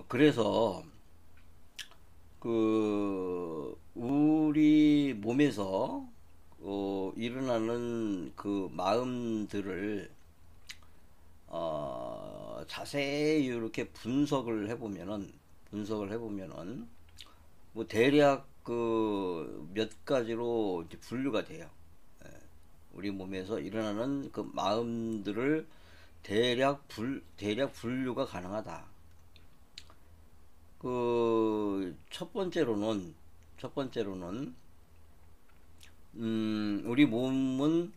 그래서 우리 몸에서 일어나는 그 마음들을 자세히 이렇게 분석을 해보면은 뭐 대략 그 몇 가지로 이제 분류가 돼요. 우리 몸에서 일어나는 그 마음들을 대략 분류가 가능하다. 그 첫 번째로는 우리 몸은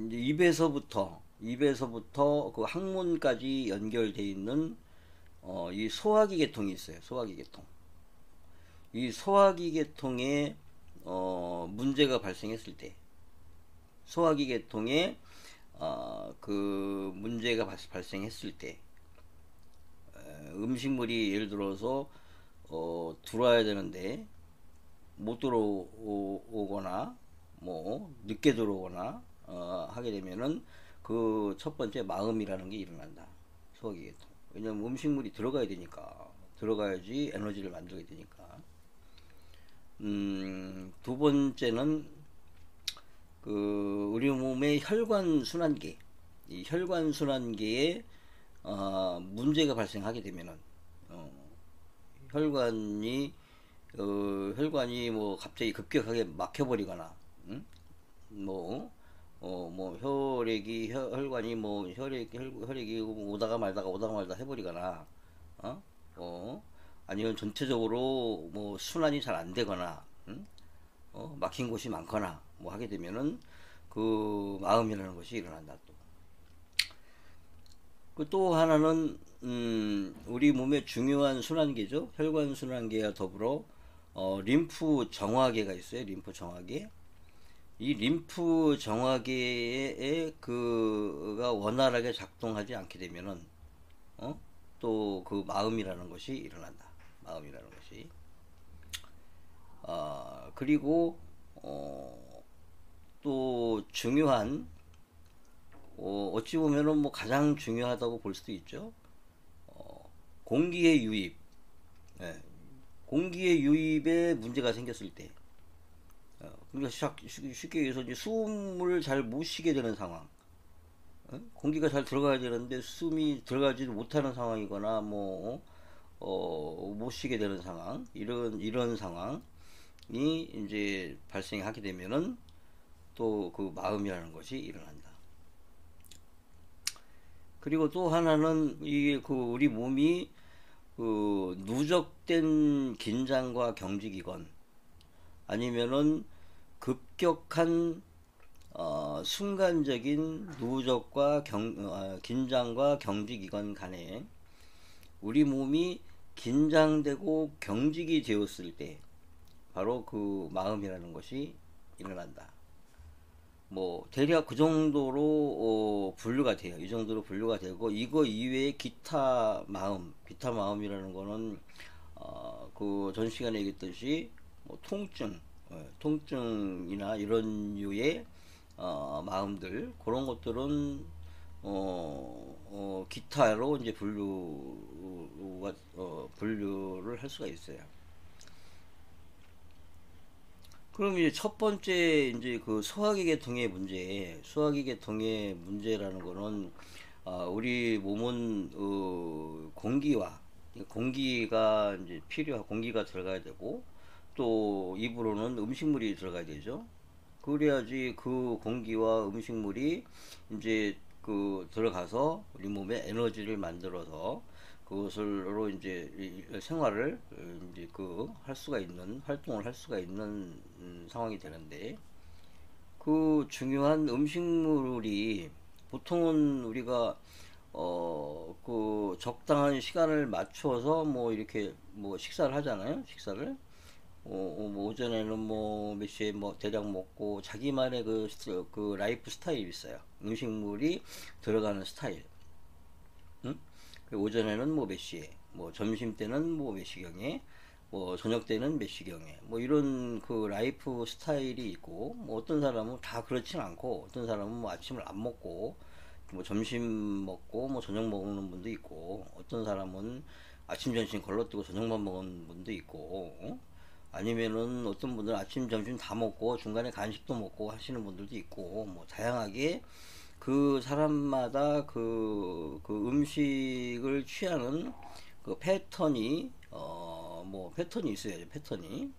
이제 입에서부터 그 항문까지 연결돼 있는 이 소화기 계통이 있어요. 소화기 계통. 이 소화기 계통에 문제가 발생했을 때, 소화기 계통에 그 문제가 발생했을 때, 음식물이 예를 들어서 들어와야 되는데 못 들어오거나 뭐 늦게 들어오거나 하게 되면은 그 첫 번째 마음이라는 게 일어난다. 소화기 계통. 왜냐면 음식물이 들어가야 되니까, 들어가야지 에너지를 만들게 되니까. 두 번째는 그 우리 몸의 혈관 순환계, 이 혈관 순환계에 문제가 발생하게 되면은 혈관이 혈관이 뭐 갑자기 급격하게 막혀버리거나, 응? 뭐 혈관이 뭐 혈액이 오다가 말다 해버리거나, 어? 아니면 전체적으로 뭐 순환이 잘 안 되거나, 응? 막힌 곳이 많거나 뭐 하게 되면은 그 마음이라는 것이 일어난다. 또 하나는 우리 몸의 중요한 순환계죠. 혈관 순환계와 더불어 림프 정화계가 있어요. 림프 정화계. 이 림프 정화계에 그가 원활하게 작동하지 않게 되면은 또 그 마음이라는 것이 일어난다. 마음이라는 것이. 그리고 또 중요한, 어찌 보면은 뭐 가장 중요하다고 볼 수도 있죠. 공기의 유입. 예, 공기의 유입에 문제가 생겼을 때, 그러니까 쉽게 얘기해서 이제 숨을 잘 못 쉬게 되는 상황. 공기가 잘 들어가야 되는데 숨이 들어가지 못하는 상황이거나 뭐 못 쉬게 되는 상황, 이런 상황이 이제 발생하게 되면은 또 그 마음이라는 것이 일어난다. 그리고 또 하나는 이게 그 우리 몸이 그 누적된 긴장과 경직이건, 아니면은 급격한 순간적인 긴장과 경직이건 간에 우리 몸이 긴장되고 경직이 되었을 때 바로 그 마음이라는 것이 일어난다. 뭐 대략 그 정도로 분류가 돼요. 이 정도로 분류가 되고, 이거 이외에 기타 마음이라는 거는 그 전 시간에 얘기했듯이 뭐 통증이나 이런 류의 마음들, 그런 것들은 기타로 이제 분류를 할 수가 있어요. 그럼 이제 첫 번째 이제 그 소화기 계통의 문제라는 거는, 우리 몸은 공기가 이제 공기가 들어가야 되고, 또 입으로는 음식물이 들어가야 되죠. 그래야지 그 공기와 음식물이 이제 그 들어가서 우리 몸에 에너지를 만들어서 그것으로 이제 생활을 이제 그 할 수가 있는, 활동을 할 수가 있는 상황이 되는데, 그 중요한 음식물이 보통은 우리가 그 적당한 시간을 맞춰서 뭐 이렇게 뭐 식사를 하잖아요. 식사를 뭐 오전에는 뭐 몇 시에 뭐 대략 먹고, 자기만의 그 라이프 스타일이 있어요. 음식물이 들어가는 스타일. 응? 오전에는 뭐 몇 시에, 뭐 점심 때는 뭐 몇 시경에, 뭐 저녁 때는 몇 시경에, 뭐 이런 그 라이프 스타일이 있고, 뭐 어떤 사람은 다 그렇진 않고, 어떤 사람은 뭐 아침을 안 먹고 뭐 점심 먹고 뭐 저녁 먹는 분도 있고, 어떤 사람은 아침 점심 걸러뜨고 저녁만 먹는 분도 있고, 아니면은 어떤 분들은 아침 점심 다 먹고 중간에 간식도 먹고 하시는 분들도 있고, 뭐 다양하게 그 사람마다 그 음식을 취하는 그 패턴이 뭐 패턴이 있어야죠, 패턴이.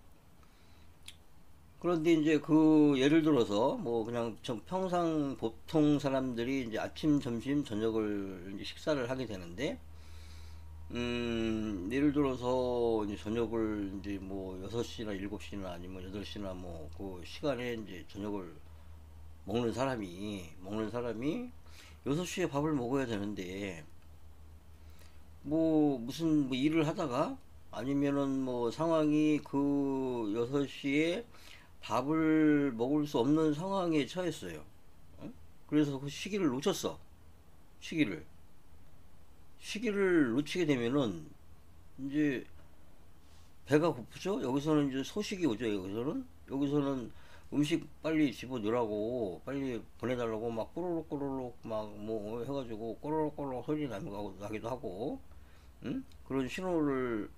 그런데 이제 그 예를 들어서 뭐 그냥 좀 평상 보통 사람들이 이제 아침, 점심, 저녁을 이제 식사를 하게 되는데, 예를 들어서 이제 저녁을 이제 뭐 6시나 7시나 아니면 8시나 뭐 그 시간에 이제 저녁을 먹는 사람이 6시에 밥을 먹어야 되는데, 뭐 무슨 뭐 일을 하다가 아니면은 뭐 상황이 그 6시에 밥을 먹을 수 없는 상황에 처했어요. 어? 그래서 그 시기를 놓쳤어. 시기를. 시기를 놓치게 되면은 이제 배가 고프죠? 여기서는 이제 소식이 오죠. 여기서는 음식 빨리 집어넣으라고 빨리 보내달라고 막 꼬르륵 꼬르륵 막 뭐 해가지고 꼬르륵 꼬르륵 소리 나기도 하고, 응? 그런 신호를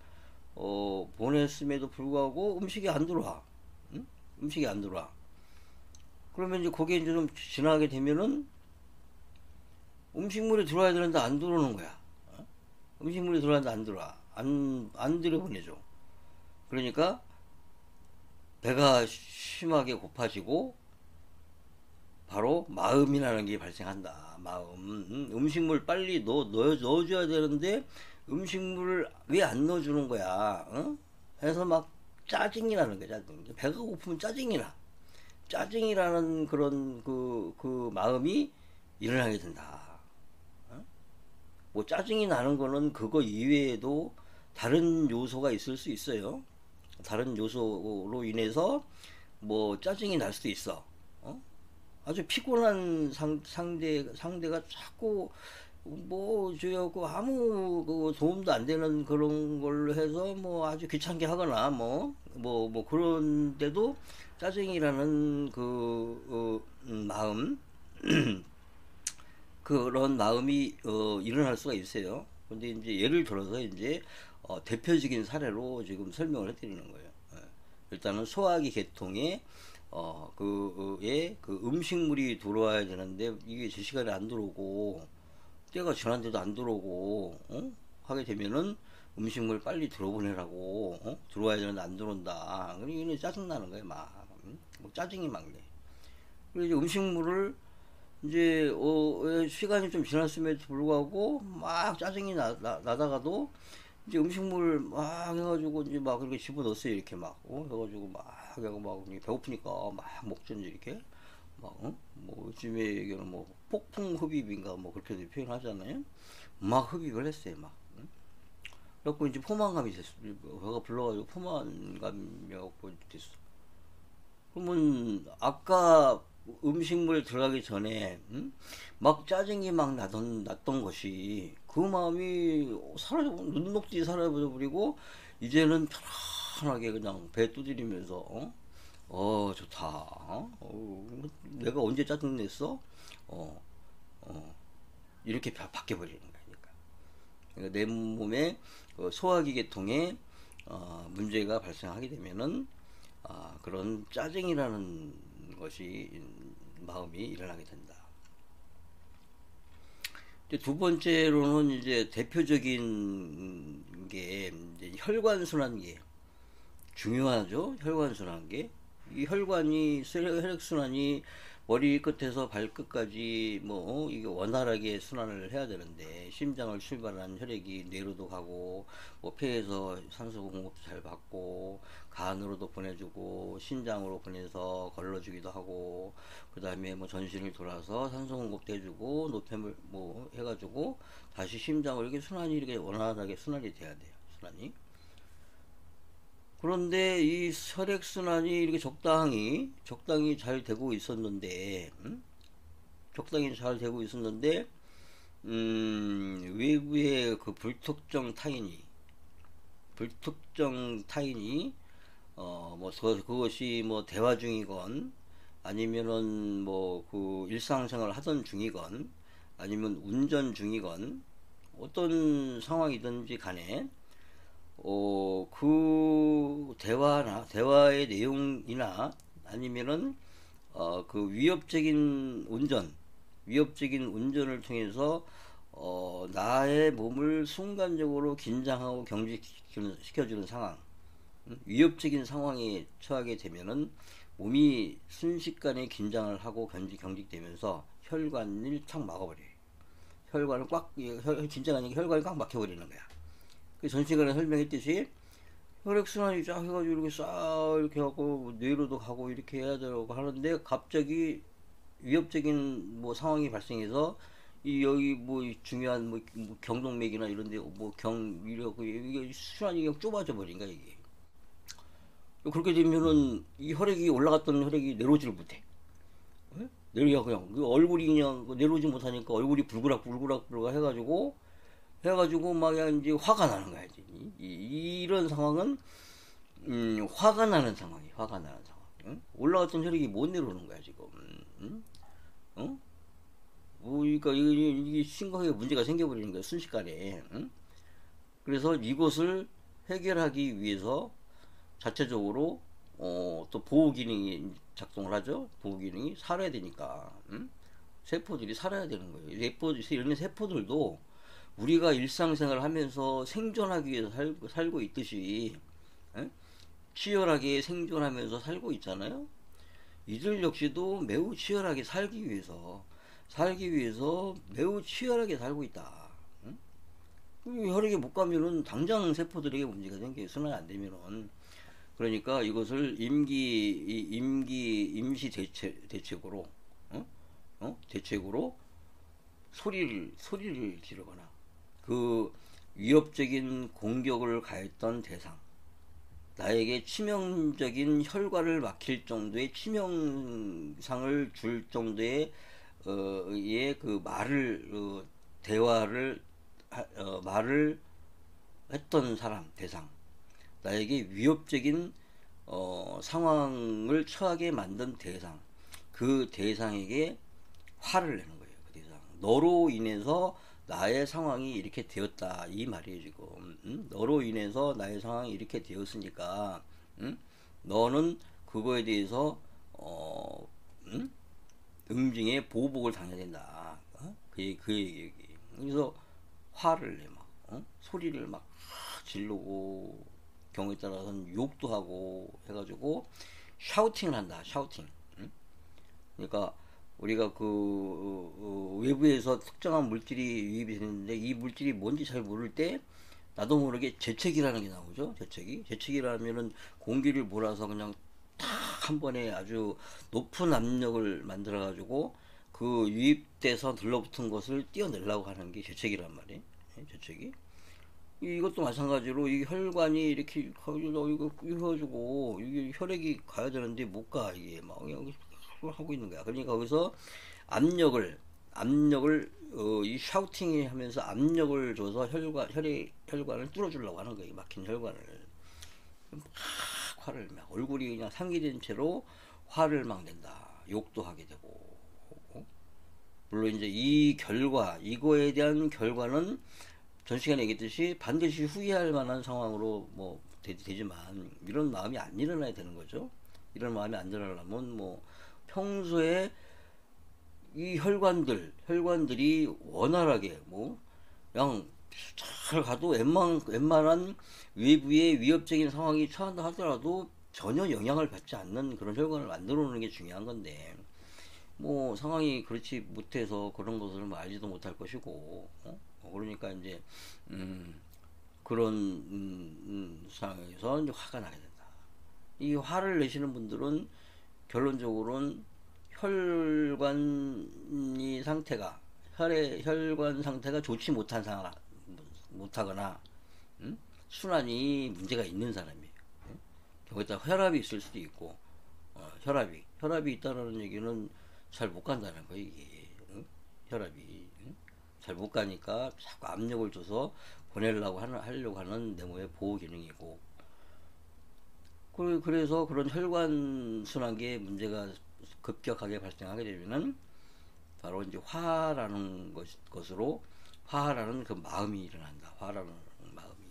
보냈음에도 불구하고 음식이 안 들어와. 응? 음식이 안 들어와. 그러면 이제 거기에 이제 좀 지나게 되면은 음식물이 들어와야 되는데 안 들어오는 거야. 음식물이 들어왔는데 안 들어와. 안 들여보내줘. 그러니까 배가 심하게 고파지고 바로 마음이라는 게 발생한다. 마음. 음식물 빨리 넣어줘야 되는데 음식물을 왜 안 넣어주는 거야? 어? 해서 막 짜증이 나는 거야. 짜증. 배가 고프면 짜증이 나. 짜증이라는 그런 그 마음이 일어나게 된다. 어? 뭐 짜증이 나는 거는 그거 이외에도 다른 요소가 있을 수 있어요. 다른 요소로 인해서 뭐 짜증이 날 수도 있어. 어? 아주 피곤한 상대가 자꾸 뭐 저하고 아무 그 도움도 안 되는 그런 걸로 해서 뭐 아주 귀찮게 하거나 뭐 그런데도 짜증이라는 마음, 그런 마음이 일어날 수가 있어요. 근데 이제 예를 들어서 이제 대표적인 사례로 지금 설명을 해드리는 거예요. 예. 일단은 소화기 계통에 그 음식물이 들어와야 되는데 이게 제 시간에 안 들어오고 때가 지났는데도 안 들어오고, 하게 되면은 음식물 빨리 들어보내라고, 들어와야 되는데 안 들어온다. 그러니 짜증 나는 거예요, 막. 뭐 짜증이 막 내. 그리고 이제 음식물을 이제 시간이 좀 지났음에도 불구하고 막 짜증이 나다가도 이제 음식물 막 해가지고 이제 막 그렇게 집어넣었어요. 이렇게 막 해가지고 막 하고 막 배고프니까 막 먹죠. 이렇게 막 뭐 요즘에 얘기하는 뭐 폭풍 흡입인가 뭐 그렇게도 표현하잖아요. 막 흡입을 했어요. 막. 그래갖고 이제 포만감이 됐어. 배가 불러가지고 포만감이갖고 됐어. 그러면 아까 음식물 들어가기 전에 막 짜증이 막 났던 것이 그 마음이 사라져, 눈녹이 사라져 버리고 이제는 편안하게 그냥 배 두드리면서 좋다. 내가 언제 짜증 냈어? 어, 어, 이렇게 바뀌어 버리는 거니까. 그러니까 내 몸에 소화기 계통에 문제가 발생하게 되면은 그런 짜증이라는 것이 마음이 일어나게 된다. 이제 두 번째로는 이제 대표적인 게 이제 혈관순환계 중요하죠. 혈관순환계. 이 혈액순환이 머리 끝에서 발끝까지 뭐 이게 원활하게 순환을 해야 되는데 심장을 출발한 혈액이 뇌로도 가고 뭐 폐에서 산소 공급도 잘 받고 간으로도 보내주고 신장으로 보내서 걸러주기도 하고 그 다음에 뭐 전신을 돌아서 산소 공급도 해주고 노폐물 뭐 해가지고 다시 심장으로 이렇게 순환이 이렇게 원활하게 순환이 돼야 돼요. 순환이. 그런데 이 혈액순환이 이렇게 적당히 잘 되고 있었는데, 적당히 잘 되고 있었는데, 외부의 그 불특정 타인이, 뭐, 그것이 뭐, 대화 중이건, 아니면은 뭐, 그 일상생활 하던 중이건, 아니면 운전 중이건 어떤 상황이든지 간에 그 대화의 내용이나 아니면은 그 위협적인 운전을 통해서 나의 몸을 순간적으로 긴장하고 경직시켜주는 상황, 위협적인 상황에 처하게 되면은 몸이 순식간에 긴장을 하고 경직되면서 혈관을 탁 막아버려요. 혈관을 긴장하니까 혈관이 꽉 막혀버리는 거야. 그 전 시간에 설명했듯이 혈액순환이 쫙 해가지고 이렇게 싹 이렇게 하고 뇌로도 가고 이렇게 해야 되고 하는데 갑자기 위협적인 뭐 상황이 발생해서 이 여기 뭐 중요한 뭐 경동맥이나 이런데 뭐 이렇게 이게 순환이 그냥 좁아져 버린 거야 이게. 그렇게 되면은 이 혈액이 올라갔던 혈액이 내려오지를 못해. 내려가 그냥 그 얼굴이 그냥 내려오지 못하니까 얼굴이 불그락 해가지고 막 그냥 이제 화가 나는 거야. 이런 상황은 화가 나는 상황. 응? 올라갔던 혈액이 못 내려오는 거야 지금. 응? 어? 뭐, 그러니까 이게 심각하게 문제가 생겨버리는 거야 순식간에. 응? 그래서 이것을 해결하기 위해서 자체적으로 또 보호 기능이 작동을 하죠. 보호 기능이 살아야 되니까. 응? 세포들이 살아야 되는 거예요. 이런 세포들도 우리가 일상생활을 하면서 생존하기 위해서 살고 있듯이 에? 치열하게 생존하면서 살고 있잖아요. 이들 역시도 매우 치열하게 살기 위해서 매우 치열하게 살고 있다. 응? 혈액이 못 가면은 당장 세포들에게 문제가 생겨요. 순환이 안 되면은. 그러니까 이것을 임시 대책으로 대책으로 소리를 지르거나 그 위협적인 공격을 가했던 대상, 나에게 치명적인 혈관을 막힐 정도의 치명상을 줄 정도의 그 말을 했던 사람, 대상, 나에게 위협적인 상황을 처하게 만든 대상, 그 대상에게 화를 내는 거예요. 그 대상. 너로 인해서 나의 상황이 이렇게 되었다 이 말이에요 지금. 응? 너로 인해서 나의 상황이 이렇게 되었으니까 응? 너는 그거에 대해서 응? 응징의 보복을 당해야 된다. 그 얘기. 그래서 화를 내 막, 소리를 막 지르고 경우에 따라서는 욕도 하고 해가지고 샤우팅을 한다. 샤우팅. 응? 그러니까 우리가 외부에서 특정한 물질이 유입이 되는데 이 물질이 뭔지 잘 모를 때 나도 모르게 재채기라는 게 나오죠. 재채기라면은 공기를 몰아서 그냥 탁 한 번에 아주 높은 압력을 만들어 가지고 그 유입돼서 들러붙은 것을 띄어내려고 하는 게 재채기란 말이에요. 재채기. 이것도 마찬가지로 이 혈관이 이렇게 이거 해가지고 이게 혈액이 가야 되는데 못 가. 이게 막 그냥 하고 있는 거야. 그러니까 거기서 압력을 이 샤우팅이 하면서 압력을 줘서 혈관을 뚫어주려고 하는 거예요. 막힌 혈관을. 막 화를 막 얼굴이 그냥 상기된 채로 화를 막 낸다. 욕도 하게 되고. 물론 이제 이거에 대한 결과는 전 시간에 얘기했듯이 반드시 후회할 만한 상황으로 뭐 되지만 이런 마음이 안 일어나야 되는 거죠. 이런 마음이 안 일어나려면 뭐 평소에 이 혈관들이 원활하게 뭐 그냥 잘 가도 웬만한 외부의 위협적인 상황이 처한다 하더라도 전혀 영향을 받지 않는 그런 혈관을 만들어 놓는 게 중요한 건데 뭐 상황이 그렇지 못해서 그런 것을 뭐 알지도 못할 것이고 그러니까 이제 그런 상황에서 이제 화가 나게 된다. 이 화를 내시는 분들은 결론적으로는 혈관 상태가 좋지 못하거나 순환이 문제가 있는 사람이에요. 거기다 혈압이 있을 수도 있고 혈압이 있다는 얘기는 잘 못 간다는 거예요 이게. 혈압이 잘 못 가니까 자꾸 압력을 줘서 하려고 하는 내모의 보호 기능이고 그래서 그런 혈관 순환계에 문제가 급격하게 발생하게 되면은 바로 이제 화라는 것으로 화라는 그 마음이 일어난다. 화라는 마음이.